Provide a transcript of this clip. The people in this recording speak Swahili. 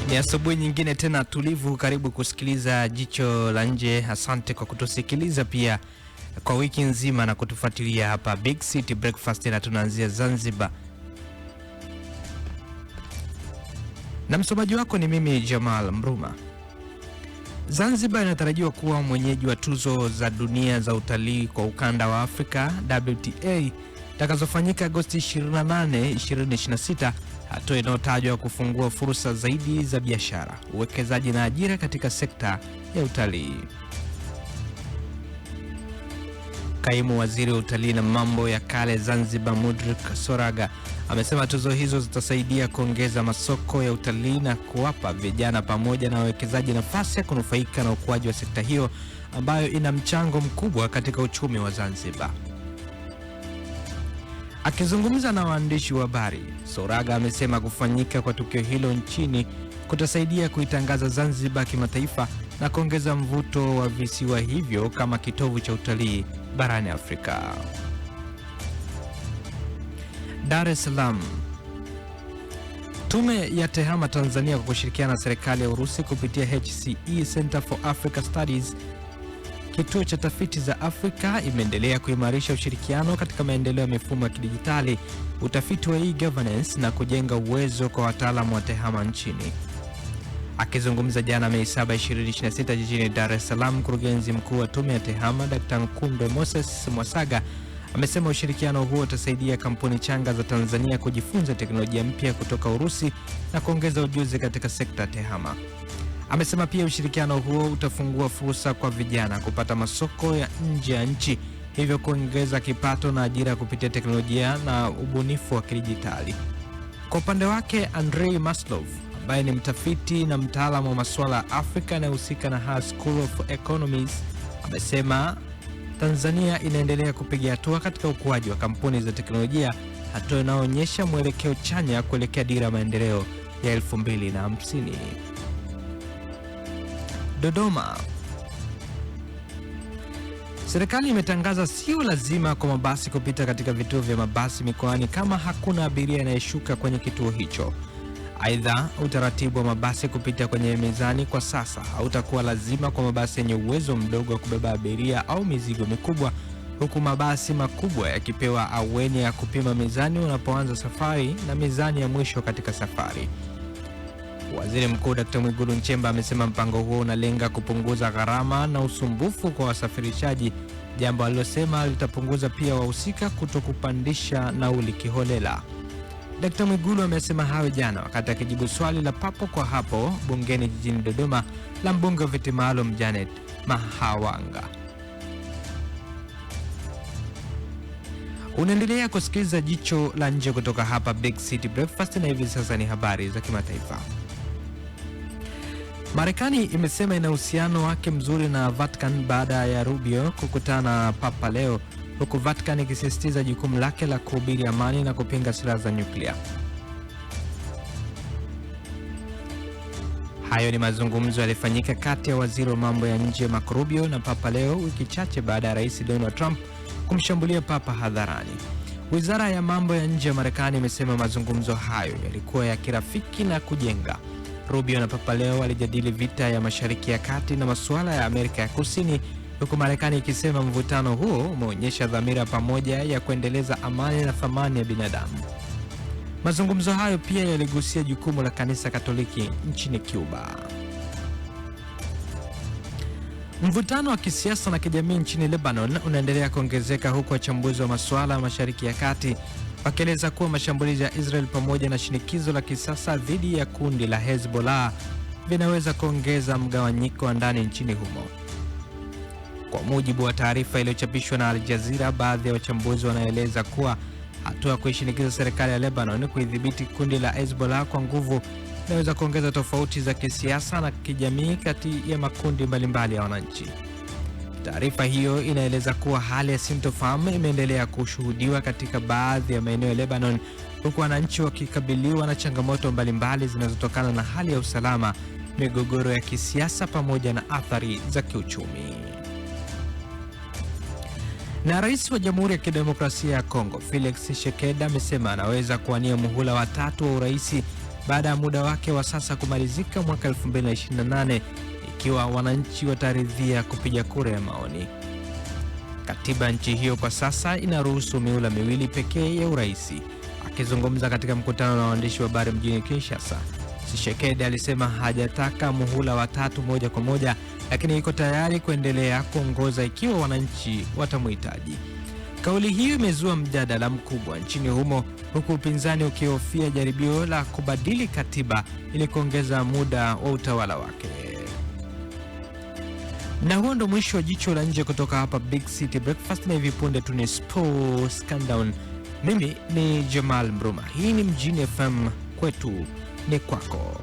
Ni asubuhi nyingine tena tulivu, karibu kusikiliza Jicho la Nje. Asante kwa kutusikiliza pia kwa wiki nzima na kutufuatilia hapa Big City Breakfast, na tunaanzia Zanzibar. Na msomaji wako ni mimi Jamal Mruma. Zanzibar inatarajiwa kuwa mwenyeji wa tuzo za dunia za utalii kwa ukanda wa Afrika WTA takazofanyika Agosti 28, 2026, hatua inayotajwa kufungua fursa zaidi za biashara, uwekezaji na ajira katika sekta ya utalii. Kaimu waziri wa utalii na mambo ya kale Zanzibar, Mudrik Soraga, amesema tuzo hizo zitasaidia kuongeza masoko ya utalii na kuwapa vijana pamoja na wawekezaji nafasi ya kunufaika na ukuaji wa sekta hiyo ambayo ina mchango mkubwa katika uchumi wa Zanzibar. Akizungumza na waandishi wa habari, Soraga amesema kufanyika kwa tukio hilo nchini kutasaidia kuitangaza Zanzibar kimataifa na kuongeza mvuto wa visiwa hivyo kama kitovu cha utalii barani Afrika. Dar es Salaam. Tume ya TEHAMA Tanzania kwa kushirikiana na serikali ya Urusi kupitia HCE Center for Africa Studies, kituo cha tafiti za Afrika, imeendelea kuimarisha ushirikiano katika maendeleo ya mifumo ya kidijitali, utafiti wa e-governance na kujenga uwezo kwa wataalamu wa TEHAMA nchini. Akizungumza jana Mei 7, 2026 jijini Dar es Salaam, mkurugenzi mkuu wa tume ya TEHAMA Dr. Nkumbe Moses Mwasaga amesema ushirikiano huo utasaidia kampuni changa za Tanzania kujifunza teknolojia mpya kutoka Urusi na kuongeza ujuzi katika sekta ya TEHAMA. Amesema pia ushirikiano huo utafungua fursa kwa vijana kupata masoko ya nje ya nchi, hivyo kuongeza kipato na ajira kupitia teknolojia na ubunifu wa kidijitali. Kwa upande wake, Andrei Maslov ambaye ni mtafiti na mtaalamu wa masuala ya Afrika anayehusika na Haas School of Economics amesema Tanzania inaendelea kupiga hatua katika ukuaji wa kampuni za teknolojia, hatua inayoonyesha mwelekeo chanya kuelekea dira ya maendeleo ya 2050. Dodoma. Serikali imetangaza sio lazima kwa mabasi kupita katika vituo vya mabasi mikoani kama hakuna abiria anayeshuka kwenye kituo hicho. Aidha, utaratibu wa mabasi kupita kwenye mizani kwa sasa hautakuwa lazima kwa mabasi yenye uwezo mdogo wa kubeba abiria au mizigo mikubwa, huku mabasi makubwa yakipewa aweni ya kupima mizani unapoanza safari na mizani ya mwisho katika safari. Waziri Mkuu Dr. Mwigulu Nchemba amesema mpango huo unalenga kupunguza gharama na usumbufu kwa wasafirishaji, jambo alilosema litapunguza pia wahusika kutokupandisha nauli kiholela. Dr. Mwigulu amesema hayo jana wakati akijibu swali la papo kwa hapo bungeni jijini Dodoma la mbunge wa viti maalum Janet Mahawanga. Unaendelea kusikiliza Jicho la Nje kutoka hapa Big City Breakfast, na hivi sasa ni habari za kimataifa. Marekani imesema ina uhusiano wake mzuri na Vatican baada ya Rubio kukutana na Papa leo, huku Vatican ikisisitiza jukumu lake la kuhubiri amani na kupinga silaha za nyuklia. Hayo ni mazungumzo yalifanyika kati ya waziri wa mambo ya nje Marco Rubio na Papa leo, wiki chache baada ya Rais Donald Trump kumshambulia Papa hadharani. Wizara ya mambo ya nje ya Marekani imesema mazungumzo hayo yalikuwa ya kirafiki na kujenga. Rubio na Papa leo walijadili vita ya Mashariki ya Kati na masuala ya Amerika ya Kusini, huku Marekani ikisema mvutano huo umeonyesha dhamira pamoja ya kuendeleza amani na thamani ya binadamu. Mazungumzo hayo pia yaligusia jukumu la Kanisa Katoliki nchini Cuba. Mvutano wa kisiasa na kijamii nchini Lebanon unaendelea kuongezeka, huku wachambuzi wa masuala ya Mashariki ya Kati wakieleza kuwa mashambulizi ya Israel pamoja na shinikizo la kisasa dhidi ya kundi la Hezbollah vinaweza kuongeza mgawanyiko wa ndani nchini humo. Kwa mujibu wa taarifa iliyochapishwa na Al Jazeera, baadhi ya wachambuzi wanaeleza kuwa hatua ya kuishinikiza serikali ya Lebanon kuidhibiti kundi la Hezbollah kwa nguvu inaweza kuongeza tofauti za kisiasa na kijamii kati ya makundi mbalimbali ya wananchi. Taarifa hiyo inaeleza kuwa hali ya sintofahamu imeendelea kushuhudiwa katika baadhi ya maeneo ya Lebanon, huku wananchi wakikabiliwa na changamoto mbalimbali zinazotokana na hali ya usalama, migogoro ya kisiasa pamoja na athari za kiuchumi. Na Rais wa Jamhuri ya Kidemokrasia ya Kongo Felix Tshisekedi amesema anaweza kuwania muhula wa 3 wa urais baada ya muda wake wa sasa kumalizika mwaka 2028 ikiwa wananchi wataridhia kupiga kura ya maoni. Katiba nchi hiyo kwa sasa inaruhusu mihula miwili pekee ya urais. Akizungumza katika mkutano na waandishi wa habari mjini Kinshasa, Tshisekedi alisema hajataka muhula wa tatu moja kwa moja, lakini iko tayari kuendelea kuongoza ikiwa wananchi watamhitaji. Kauli hiyo imezua mjadala mkubwa nchini humo, huku upinzani ukihofia jaribio la kubadili katiba ili kuongeza muda wa utawala wake. Na huo ndo mwisho wa jicho la nje kutoka hapa Big City Breakfast, na hivi punde tu ni Sports Countdown. Mimi ni Jamal Mruma. Hii ni Mjini FM, kwetu ni kwako.